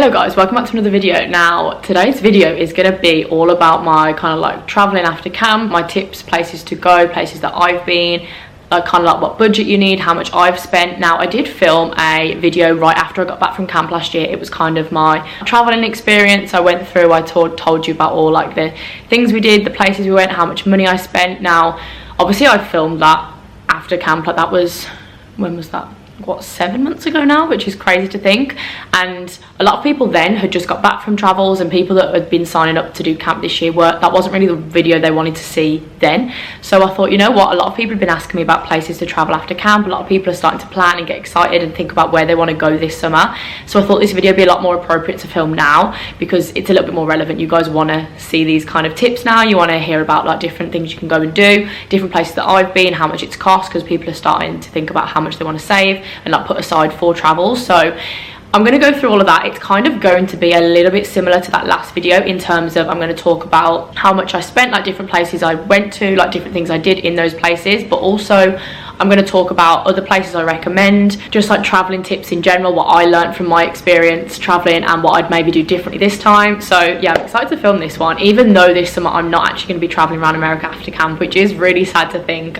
Hello guys, welcome back to another video. Now today's video is going to be all about my kind of like traveling after camp, my tips, places to go, places that I've been, like kind of like what budget you need, how much I've spent. Now I did film a video right after I got back from camp last year. It was kind of my traveling experience. I went through, I told you about all like the things we did, the places we went, how much money I spent. Now obviously I filmed that after camp, like that was, when was that? What, 7 months ago now, which is crazy to think. And a lot of people then had just got back from travels, and people that had been signing up to do camp this year that wasn't really the video they wanted to see then. So I thought, you know what, a lot of people have been asking me about places to travel after camp. A lot of people are starting to plan and get excited and think about where they want to go this summer. So I thought this video would be a lot more appropriate to film now, because it's a little bit more relevant. You guys want to see these kind of tips now. You want to hear about like different things you can go and do, different places that I've been, how much it's cost, because people are starting to think about how much they want to save and like put aside for travel. So I'm going to go through all of that. It's kind of going to be a little bit similar to that last video in terms of I'm going to talk about how much I spent, like different places I went to, like different things I did in those places, but also I'm going to talk about other places I recommend, just like traveling tips in general, what I learned from my experience traveling and what I'd maybe do differently this time. So yeah, I'm excited to film this one, even though this summer I'm not actually going to be traveling around America after camp, which is really sad to think.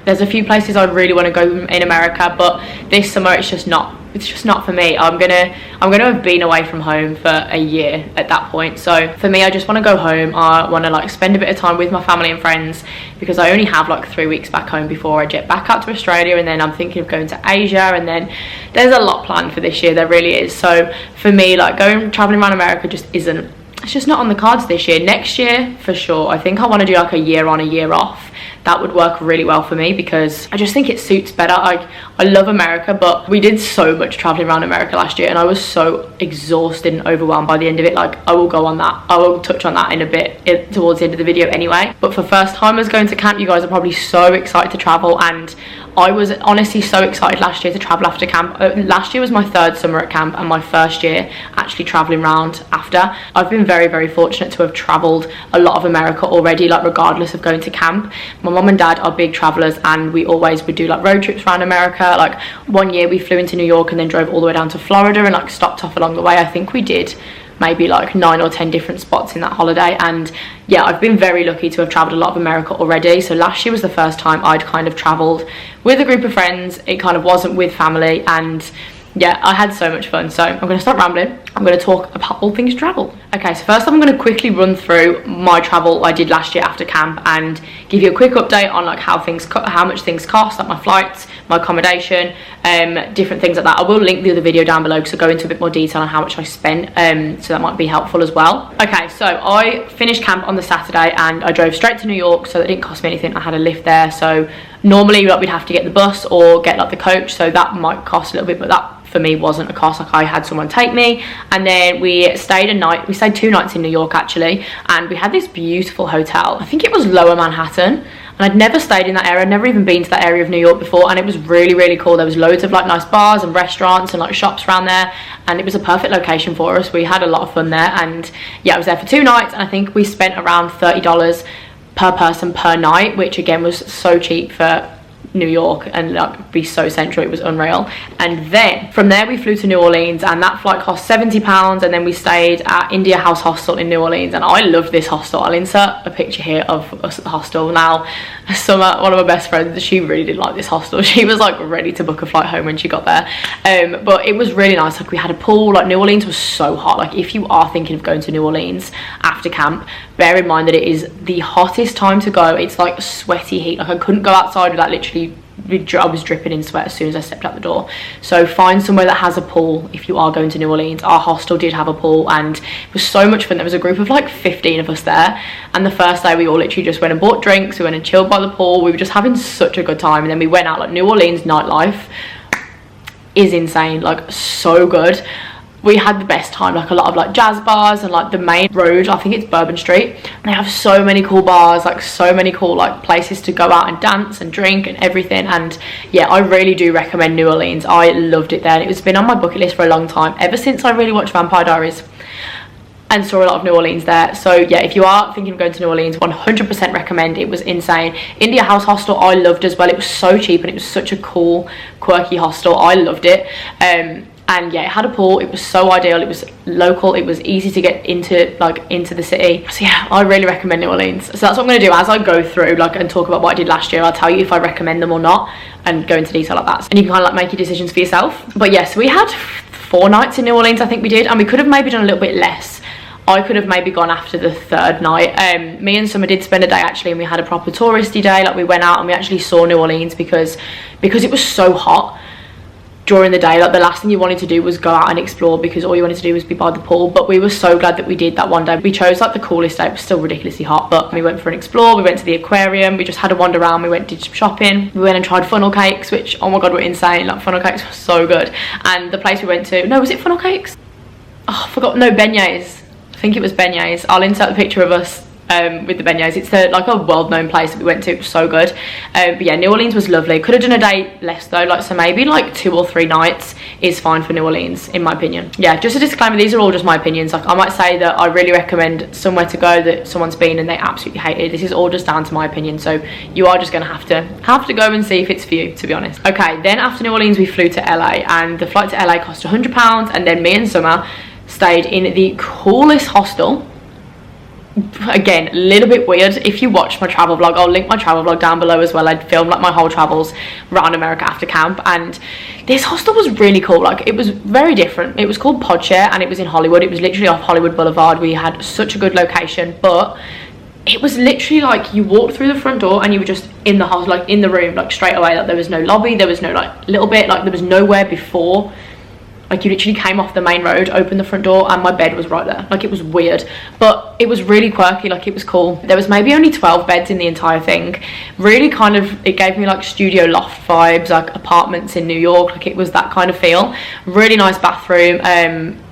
There's a few places I really want to go in America, but this summer it's just not for me. I'm gonna have been away from home for a year at that point. So for me, I just want to go home. I want to like spend a bit of time with my family and friends, because I only have like 3 weeks back home before I jet back out to Australia, and then I'm thinking of going to Asia, and then there's a lot planned for this year. There really is. So for me, like traveling around America just isn't, it's just not on the cards this year. Next year for sure. I think I want to do like a year on, a year off. That would work really well for me, because I just think it suits better. I love America, but we did so much traveling around America last year, and I was so exhausted and overwhelmed by the end of it. Like I will touch on that in a bit towards the end of the video anyway. But for first timers going to camp, you guys are probably so excited to travel, and I was honestly so excited last year to travel after camp. Last year was my 3rd summer at camp and my 1st year actually traveling around after. I've been very, very fortunate to have traveled a lot of America already, like regardless of going to camp. My mum and dad are big travelers, and we always would do like road trips around America. Like one year we flew into New York and then drove all the way down to Florida and like stopped off along the way. I think we did maybe like 9 or 10 different spots in that holiday. And yeah, I've been very lucky to have traveled a lot of America already. So last year was the first time I'd kind of traveled with a group of friends. It kind of wasn't with family, and yeah, I had so much fun. So I'm going to stop rambling. I'm going to talk about all things travel. Okay, so first I'm going to quickly run through my travel I did last year after camp and give you a quick update on like how much things cost, like my flights, my accommodation, different things like that. I will link the other video down below because I go into a bit more detail on how much I spent, so that might be helpful as well. Okay, so I finished camp on the Saturday and I drove straight to New York, so it didn't cost me anything. I had a lift there, so normally like we'd have to get the bus or get like the coach, so that might cost a little bit, but that for me wasn't a cost. Like I had someone take me, and then we stayed 2 nights in New York actually, and we had this beautiful hotel. I think it was Lower Manhattan, and I'd never stayed in that area. I'd never even been to that area of New York before, and it was really, really cool. There was loads of like nice bars and restaurants and like shops around there, and it was a perfect location for us. We had a lot of fun there, and yeah, I was there for 2 nights, and I think we spent around $30 per person per night, which again was so cheap for New York and like be so central. It was unreal. And then from there we flew to New Orleans, and that flight cost £70, and then we stayed at India House Hostel in New Orleans, and I loved this hostel. I'll insert a picture here of us at the hostel. Now Summer, one of my best friends, she really did like this hostel. She was like ready to book a flight home when she got there, but it was really nice. Like we had a pool. Like New Orleans was so hot. Like if you are thinking of going to New Orleans after camp, bear in mind that it is the hottest time to go. It's like sweaty heat. Like I couldn't go outside without literally, I was dripping in sweat as soon as I stepped out the door. So find somewhere that has a pool if you are going to New Orleans. Our hostel did have a pool, and it was so much fun. There was a group of like 15 of us there, and the first day we all literally just went and bought drinks. We went and chilled by the pool. We were just having such a good time. And then we went out. Like New Orleans nightlife is insane, like so good. We had the best time. Like a lot of like jazz bars, and like the main road, I think it's Bourbon Street, they have so many cool bars, like so many cool like places to go out and dance and drink and everything. And yeah, I really do recommend New Orleans. I loved it there, and it's been on my bucket list for a long time, ever since I really watched Vampire Diaries and saw a lot of New Orleans there. So yeah, if you are thinking of going to New Orleans, 100% recommend. It was insane. India House Hostel I loved as well. It was so cheap, and it was such a cool, quirky hostel. I loved it. And yeah, it had a pool. It was so ideal. It was local. It was easy to get into the city. So yeah, I really recommend New Orleans. So that's what I'm going to do as I go through and talk about what I did last year. I'll tell you if I recommend them or not and go into detail like that, and you can kind of make your decisions for yourself. But yes, we had 4 nights in New Orleans, I think we did, and we could have maybe done a little bit less. I could have maybe gone after the 3rd night. Me and Summer did spend a day actually, and we had a proper touristy day. We went out and we actually saw New Orleans because it was so hot during the day. The last thing you wanted to do was go out and explore, because all you wanted to do was be by the pool. But we were so glad that we did that one day. We chose the coolest day. It was still ridiculously hot, but we went for an explore. We went to the aquarium. We just had a wander around. We went, did some shopping. We went and tried funnel cakes, which, oh my god, were insane. Funnel cakes were so good. And the place we went to, no, was it funnel cakes? Oh, I forgot. No, beignets. I think it was beignets. I'll insert the picture of us with the beignets. It's a well-known place that we went to. It was so good. But yeah, New Orleans was lovely. Could have done a day less though, so maybe 2 or 3 nights is fine for New Orleans in my opinion. Yeah, just a disclaimer, these are all just my opinions. I might say that I really recommend somewhere to go that someone's been and they absolutely hate it. This is all just down to my opinion, so you are just gonna have to go and see if it's for you, to be honest. Okay, then after New Orleans we flew to LA, and the flight to LA cost £100, and then me and Summer stayed in the coolest hostel. Again, a little bit weird. If you watch my travel vlog, I'll link my travel vlog down below as well. I'd filmed my whole travels around America after camp, and this hostel was really cool. It was very different. It was called Podshare, and it was in Hollywood. It was literally off Hollywood Boulevard. We had such a good location, but it was literally you walked through the front door and you were just in the house, in the room, straight away. There was no lobby, there was no little bit, there was nowhere before. You literally came off the main road, opened the front door, and my bed was right there. It was weird, but it was really quirky. It was cool. There was maybe only 12 beds in the entire thing. Really it gave me studio loft vibes, apartments in New York. It was that kind of feel. Really nice bathroom.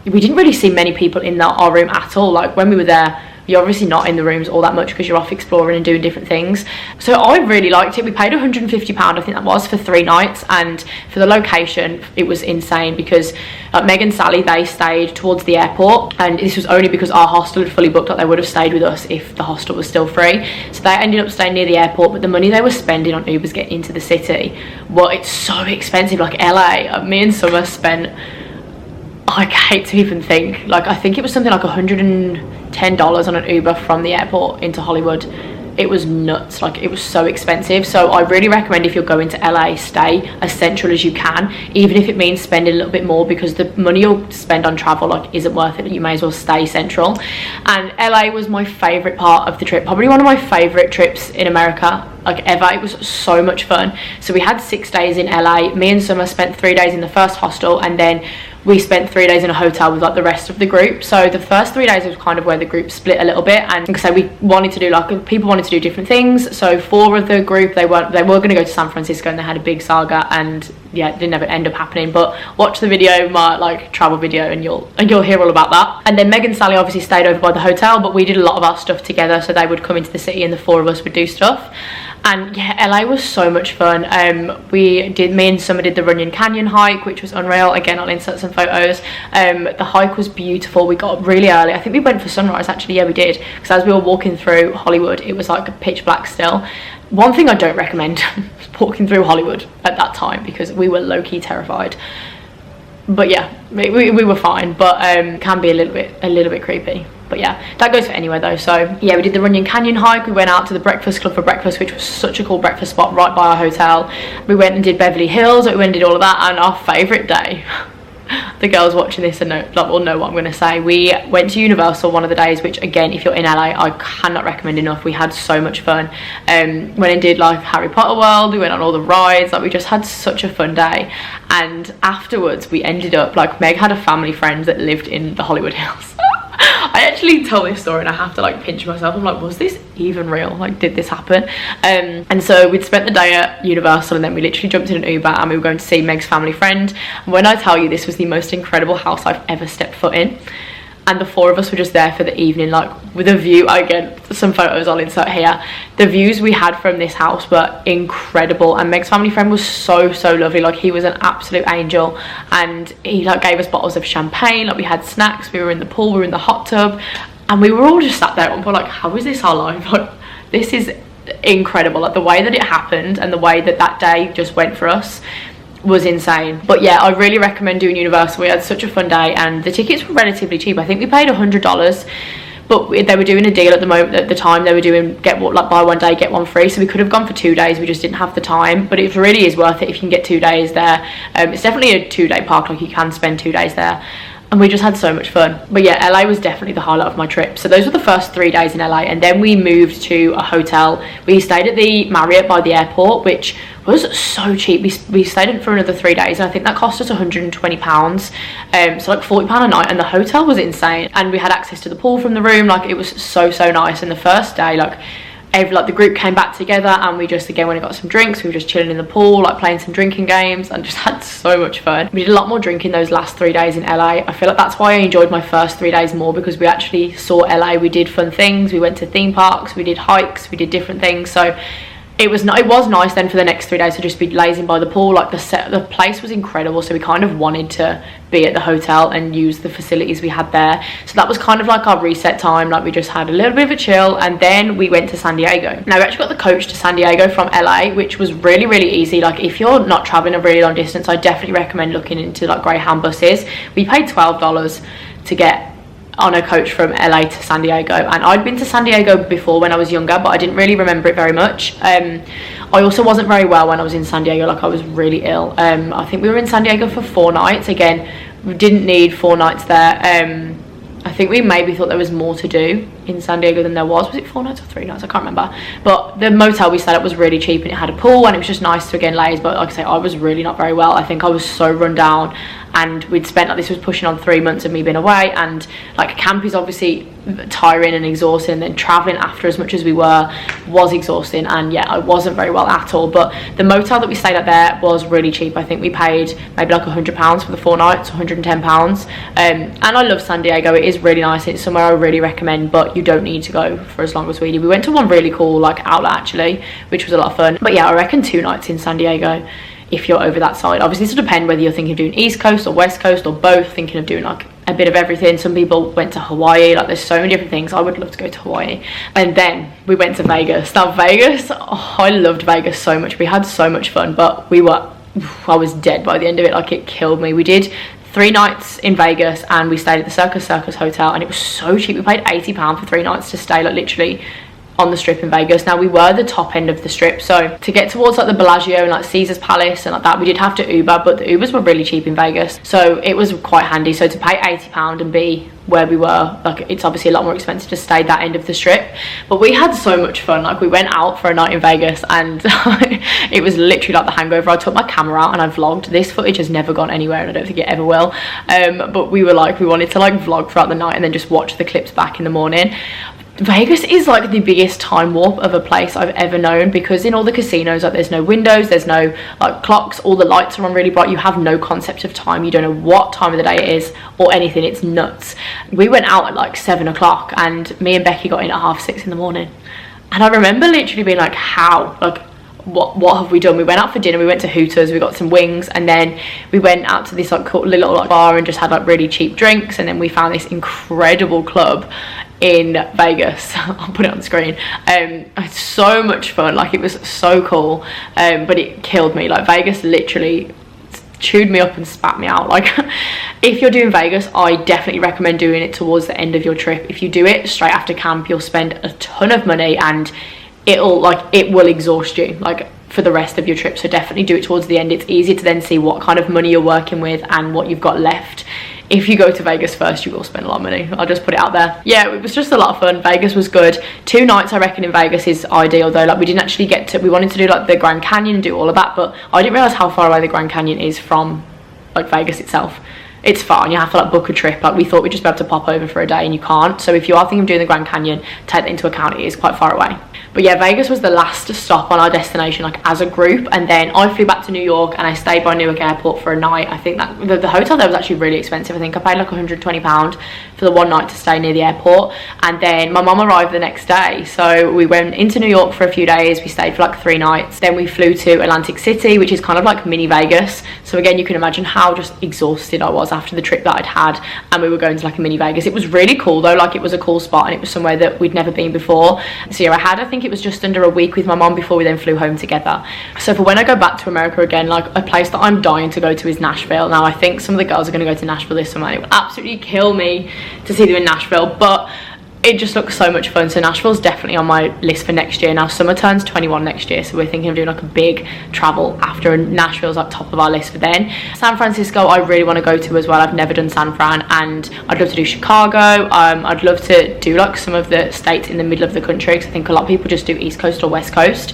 We didn't really see many people in our room at all. When we were there, you're obviously not in the rooms all that much because you're off exploring and doing different things. So I really liked it. We paid £150, I think that was, for 3 nights, and for the location it was insane because Meg and Sally, they stayed towards the airport, and this was only because our hostel had fully booked. They would have stayed with us if the hostel was still free, so they ended up staying near the airport. But the money they were spending on Ubers getting into the city, well, it's so expensive. LA, me and Summer spent, I hate to even think, I think it was something $110 on an Uber from the airport into Hollywood. It was nuts. It was so expensive. So I really recommend, if you're going to LA, stay as central as you can, even if it means spending a little bit more, because the money you'll spend on travel isn't worth it. You may as well stay central. And LA was my favorite part of the trip, probably one of my favorite trips in America ever. It was so much fun. So we had 6 days in LA. Me and Summer spent 3 days in the first hostel, and then we spent 3 days in a hotel with the rest of the group. So the first 3 days was kind of where the group split a little bit, and so we wanted to do people wanted to do different things. So 4 of the group, they were going to go to San Francisco, and they had a big saga, and yeah, it didn't ever end up happening. But watch the video, my travel video, and you'll hear all about that. And then Meg and Sally obviously stayed over by the hotel, but we did a lot of our stuff together. So they would come into the city, and the 4 of us would do stuff. And yeah, LA was so much fun. Me and Summer did the Runyon Canyon hike, which was unreal. Again, I'll insert some photos. The hike was beautiful. We got up really early. I think we went for sunrise actually. Yeah, we did, because as we were walking through Hollywood, it was pitch black still. One thing I don't recommend is walking through Hollywood at that time, because we were low-key terrified. But yeah, we were fine, but can be a little bit creepy. But yeah, that goes for anywhere though. So yeah, we did the Runyon Canyon hike. We went out to the Breakfast Club for breakfast, which was such a cool breakfast spot right by our hotel. We went and did Beverly Hills. We went and did all of that. And our favourite day, the girls watching this and will know what I'm going to say. We went to Universal one of the days, which again, if you're in LA, I cannot recommend enough. We had so much fun. Went and did Harry Potter World. We went on all the rides. We just had such a fun day. And afterwards, we ended up Meg had a family friend that lived in the Hollywood Hills. I actually tell this story and I have to pinch myself. I'm was this even real? Did this happen? And so we'd spent the day at Universal, and then we literally jumped in an Uber and we were going to see Meg's family friend. And when I tell you, this was the most incredible house I've ever stepped foot in. And the 4 of us were just there for the evening, with a view. Again, some photos I'll insert here. The views we had from this house were incredible, and Meg's family friend was so lovely. He was an absolute angel, and he gave us bottles of champagne. We had snacks. We were in the pool. We were in the hot tub, and we were all just sat there at one point how is this our life? This is incredible. The way that it happened and the way that day just went for us. was insane. But yeah, I really recommend doing Universal. We had such a fun day, and the tickets were relatively cheap. I think we paid $100, but they were doing a deal at the moment. At the time, they were doing buy one day get one free, so we could have gone for 2 days. We just didn't have the time, but it really is worth it if you can get 2 days there. It's definitely a 2-day park, like you can spend 2 days there. And we just had so much fun. But yeah, LA was definitely the highlight of my trip. So those were the first 3 days in LA, and then we moved to a hotel. We stayed at the Marriott by the airport, which was so cheap. We stayed in for another 3 days, and I think that cost us £120. So like £40 a night, and the hotel was insane. And we had access to the pool from the room. Like, it was so nice. And the first day, the group came back together, and we just again went and got some drinks. We were just chilling in the pool, like playing some drinking games, and just had so much fun. We did a lot more drinking those last 3 days in LA. I feel like that's why I enjoyed my first 3 days more, because we actually saw LA. We did fun things, we went to theme parks, we did hikes, we did different things. So it was nice then for the next 3 days to just be lazing by the pool. Like, the place was incredible, so we kind of wanted to be at the hotel and use the facilities we had there. So that was kind of like our reset time. Like, we just had a little bit of a chill, and then we went to San Diego. Now, we actually got the coach to San Diego from LA, which was really easy. Like, if you're not traveling a really long distance, I definitely recommend looking into like Greyhound buses. We paid $12 to get on a coach from LA to San Diego, and I'd been to San Diego before when I was younger, but I didn't really remember it very much. I also wasn't very well when I was in San Diego. Like, I was really ill. I think we were in San Diego for 4 nights. Again, we didn't need 4 nights there. I think we maybe thought there was more to do in San Diego than there was it 4 nights or 3 nights? I can't remember. But the motel we stayed at was really cheap, and it had a pool, and it was just nice to again laze. But like I say, I was really not very well. I think I was so run down, and we'd spent, like, this was pushing on 3 months of me being away, and like, camp is obviously tiring and exhausting, and then traveling after as much as we were was exhausting. And yeah, I wasn't very well at all. But the motel that we stayed at there was really cheap. I think we paid maybe like £100 for the 4 nights, £110. And I love San Diego. It is really nice. It's somewhere I really recommend, but you don't need to go for as long as we did. We went to one really cool like outlet actually, which was a lot of fun. But yeah, I reckon 2 nights in San Diego if you're over that side. Obviously, this will depend whether you're thinking of doing East Coast or West Coast or both, thinking of doing like a bit of everything. Some people went to Hawaii. Like, there's so many different things. I would love to go to Hawaii. And then we went to Vegas. Now, Vegas, I loved Vegas so much. We had so much fun, but I was dead by the end of it. Like, it killed me. We did 3 nights in Vegas, and we stayed at the Circus Hotel, and it was so cheap. We paid £80 for 3 nights to stay, like, literally on the strip in Vegas. Now, we were the top end of the strip, so to get towards like the Bellagio and like Caesar's Palace and like that, we did have to Uber, but the Ubers were really cheap in Vegas, so it was quite handy. So to pay £80 and be where we were, like, it's obviously a lot more expensive to stay that end of the strip. But we had so much fun. Like, we went out for a night in Vegas, and it was literally like the hangover. I took my camera out and I vlogged. This footage has never gone anywhere, and I don't think it ever will. But we wanted to like vlog throughout the night and then just watch the clips back in the morning. Vegas is like the biggest time warp of a place I've ever known, because in all the casinos, like, there's no windows, there's no like clocks, all the lights are on really bright. You have no concept of time. You don't know what time of the day it is or anything. It's nuts. We went out at like 7 o'clock, and me and Becky got in at 6:30 in the morning, and I remember literally being like, how, like, what have we done? We went out for dinner. We went to Hooters, we got some wings, and then we went out to this like cool little like bar and just had like really cheap drinks, and then we found this incredible club in Vegas. I'll put it on the screen. It's so much fun. Like, it was so cool, but it killed me. Like, Vegas literally chewed me up and spat me out. Like, if you're doing Vegas, I definitely recommend doing it towards the end of your trip. If you do it straight after camp, you'll spend a ton of money, and it will exhaust you like for the rest of your trip. So definitely do it towards the end. It's easy to then see what kind of money you're working with and what you've got left. If you go to Vegas first, you will spend a lot of money. I'll just put it out there. Yeah, it was just a lot of fun. Vegas was good. 2 nights I reckon in Vegas is ideal, though. Like, we didn't actually we wanted to do like the Grand Canyon and do all of that, but I didn't realize how far away the Grand Canyon is from like Vegas itself. It's far, and you have to like book a trip. Like, we thought we'd just be able to pop over for a day, and you can't. So if you are thinking of doing the Grand Canyon, take that into account. It is quite far away. But yeah, Vegas was the last stop on our destination, like, as a group. And then I flew back to New York, and I stayed by Newark Airport for a night. I think that the hotel there was actually really expensive. I think I paid like £120 for the 1 night to stay near the airport. And then my mum arrived the next day, so we went into New York for a few days. We stayed for like 3 nights. Then we flew to Atlantic City, which is kind of like mini Vegas. So again, you can imagine how just exhausted I was. was after the trip that I'd had, and we were going to like a mini Vegas. It was really cool though, like it was a cool spot, and it was somewhere that we'd never been before. So yeah, I think it was just under a week with my mom before we then flew home together. So for when I go back to America again, like a place that I'm dying to go to is Nashville. Now I think some of the girls are going to go to Nashville this summer, and it would absolutely kill me to see them in Nashville, but it just looks so much fun. So Nashville's definitely on my list for next year. Now Summer turns 21 next year, so we're thinking of doing like a big travel after, and Nashville's like top of our list for then. San Francisco I really want to go to as well. I've never done San Fran, and I'd love to do Chicago. I'd love to do like some of the states in the middle of the country, because I think a lot of people just do East Coast or West Coast.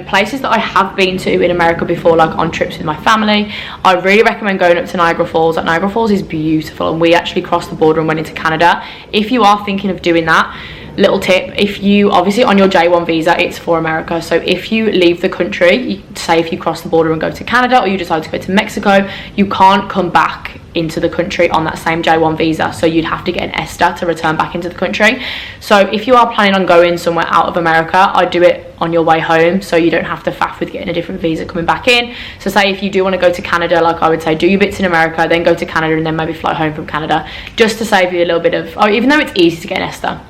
Places that I have been to in America before, like on trips with my family, I really recommend going up to Niagara Falls. Like Niagara Falls is beautiful, and we actually crossed the border and went into Canada. If you are thinking of doing that, little tip, if you obviously on your J1 visa, it's for America, so if you leave the country, say if you cross the border and go to Canada, or you decide to go to Mexico, you can't come back into the country on that same J1 visa, so you'd have to get an ESTA to return back into the country. So if you are planning on going somewhere out of America, I'd do it on your way home, so you don't have to faff with getting a different visa coming back in. So say if you do want to go to Canada, like I would say, do your bits in America, then go to Canada, and then maybe fly home from Canada, just to save you a little bit of, even though it's easy to get an ESTA,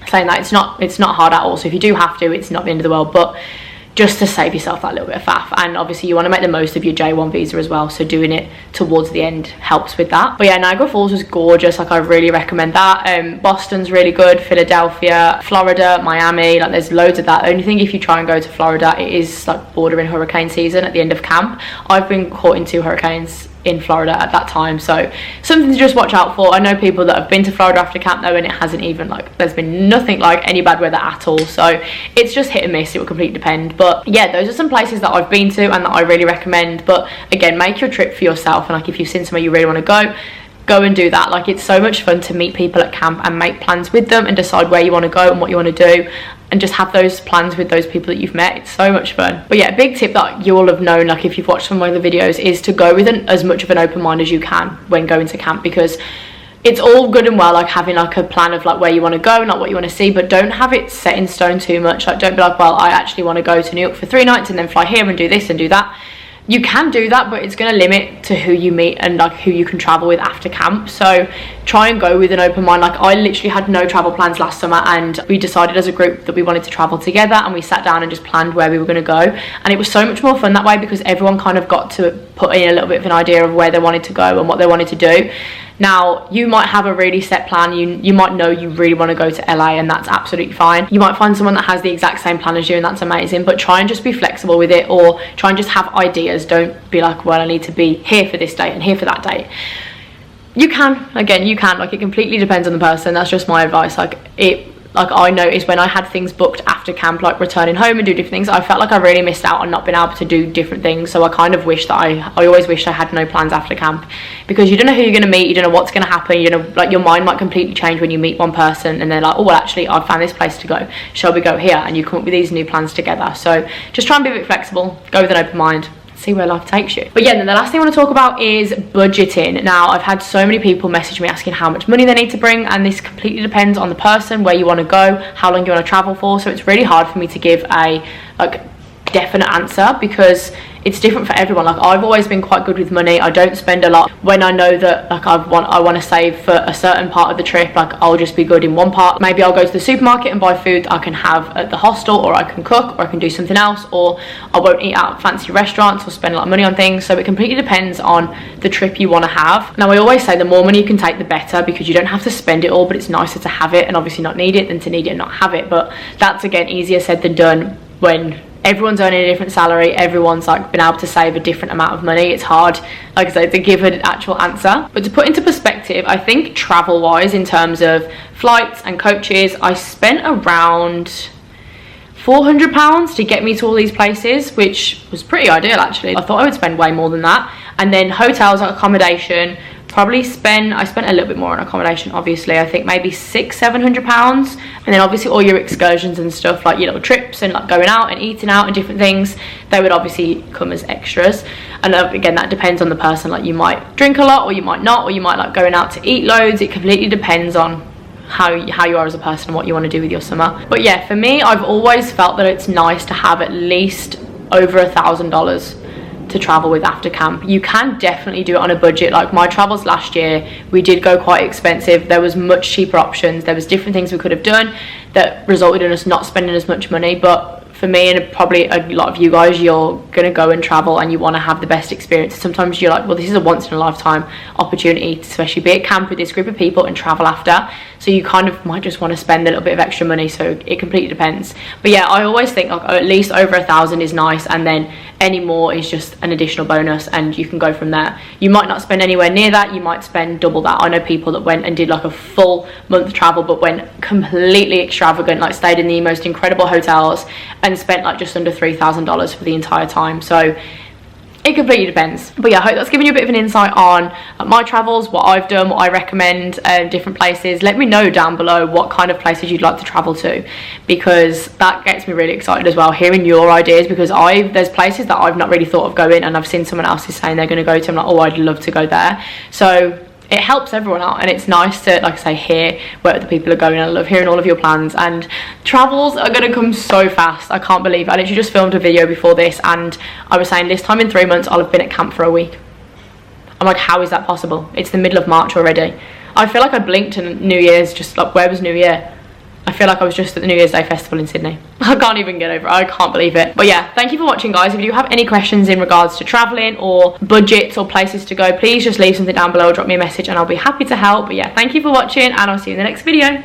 saying that it's not hard at all, so if you do have to, it's not the end of the world, but just to save yourself that little bit of faff. And obviously you want to make the most of your J1 visa as well, so doing it towards the end helps with that. But yeah, Niagara Falls was gorgeous, like I really recommend that. Boston's really good, Philadelphia, Florida, Miami, like there's loads of that. The only thing, if you try and go to Florida, it is like bordering hurricane season at the end of camp. I've been caught in 2 hurricanes in Florida at that time, so something to just watch out for. I know people that have been to Florida after camp though, and it hasn't even, like, there's been nothing like any bad weather at all, so it's just hit and miss. It will completely depend. But yeah, those are some places that I've been to and that I really recommend. But again, make your trip for yourself, and like if you've seen somewhere you really want to go and do that. Like it's so much fun to meet people at camp and make plans with them and decide where you want to go and what you want to do, and just have those plans with those people that you've met. It's so much fun. But yeah, a big tip that you all have known, like if you've watched some of the videos, is to go with as much of an open mind as you can when going to camp, because it's all good and well like having like a plan of like where you want to go and like what you want to see, but don't have it set in stone too much. Like don't be like, well, I actually want to go to New York for 3 nights and then fly here and do this and do that. You can do that, but it's going to limit to who you meet and like who you can travel with after camp. So try and go with an open mind. Like I literally had no travel plans last summer, and we decided as a group that we wanted to travel together, and we sat down and just planned where we were going to go, and it was so much more fun that way, because everyone kind of got to put in a little bit of an idea of where they wanted to go and what they wanted to do. Now you might have a really set plan, you might know you really want to go to LA, and that's absolutely fine. You might find someone that has the exact same plan as you, and that's amazing, but try and just be flexible with it, or try and just have ideas. Don't be like, well, I need to be here for this date and here for that date. You can, like it completely depends on the person. That's just my advice. Like I noticed when I had things booked after camp, like returning home and do different things, I felt like I really missed out on not being able to do different things. So I kind of wish that I always wished I had no plans after camp, because you don't know who you're going to meet, you don't know what's going to happen, you know, like your mind might completely change when you meet one person and they're like, oh well, actually I've found this place to go, shall we go here? And you come up with these new plans together. So just try and be a bit flexible, go with an open mind, see where life takes you. But yeah, then the last thing I want to talk about is budgeting. Now I've had so many people message me asking how much money they need to bring, and this completely depends on the person, where you want to go, how long you want to travel for. So it's really hard for me to give a like definite answer, because it's different for everyone. Like I've always been quite good with money. I don't spend a lot. When I know that like I want to save for a certain part of the trip, like I'll just be good in one part. Maybe I'll go to the supermarket and buy food I can have at the hostel, or I can cook, or I can do something else, or I won't eat out at fancy restaurants or spend a lot of money on things. So it completely depends on the trip you want to have. Now I always say the more money you can take, the better, because you don't have to spend it all, but it's nicer to have it and obviously not need it than to need it and not have it. But that's again easier said than done when everyone's earning a different salary, everyone's like been able to save a different amount of money. It's hard, like I said, to give an actual answer. But to put into perspective, I think travel wise, in terms of flights and coaches, I spent around £400 to get me to all these places, which was pretty ideal actually. I thought I would spend way more than that. And then hotels, like accommodation, I spent a little bit more on accommodation, obviously. I think maybe £600-700, and then obviously all your excursions and stuff, like your little trips and like going out and eating out and different things, they would obviously come as extras. And again, that depends on the person. Like you might drink a lot, or you might not, or you might like going out to eat loads. It completely depends on how you are as a person and what you want to do with your summer. But yeah, for me, I've always felt that it's nice to have at least over $1,000 to travel with after camp. You can definitely do it on a budget. Like my travels last year, we did go quite expensive. There was much cheaper options. There was different things we could have done that resulted in us not spending as much money. But for me and probably a lot of you guys, you're gonna go and travel and you want to have the best experience. Sometimes you're like, well, this is a once in a lifetime opportunity, especially be at camp with this group of people and travel after. So you kind of might just want to spend a little bit of extra money. So it completely depends. But yeah, I always think like at least over $1,000 is nice, and then any more is just an additional bonus, and you can go from there. You might not spend anywhere near that. You might spend double that. I know people that went and did like a full month travel, but went completely extravagant, like stayed in the most incredible hotels and spent like just under $3,000 for the entire time. So it completely depends. But yeah, I hope that's given you a bit of an insight on my travels, what I've done, what I recommend, different places. Let me know down below what kind of places you'd like to travel to, because that gets me really excited as well, hearing your ideas, because there's places that I've not really thought of going, and I've seen someone else is saying they're going to go to. I'm like, oh, I'd love to go there. So it helps everyone out, and it's nice to, like I say, hear where other people are going. I love hearing all of your plans, and travels are going to come so fast. I can't believe it. I literally just filmed a video before this, and I was saying this time in 3 months I'll have been at camp for a week. I'm like, how is that possible? It's the middle of March already. I feel like I blinked and New Year's just like, where was New Year? I feel like I was just at the New Year's Day festival in Sydney. I can't even get over it. I can't believe it. But yeah, thank you for watching, guys. If you have any questions in regards to traveling or budgets or places to go, please just leave something down below or drop me a message and I'll be happy to help. But yeah, thank you for watching, and I'll see you in the next video.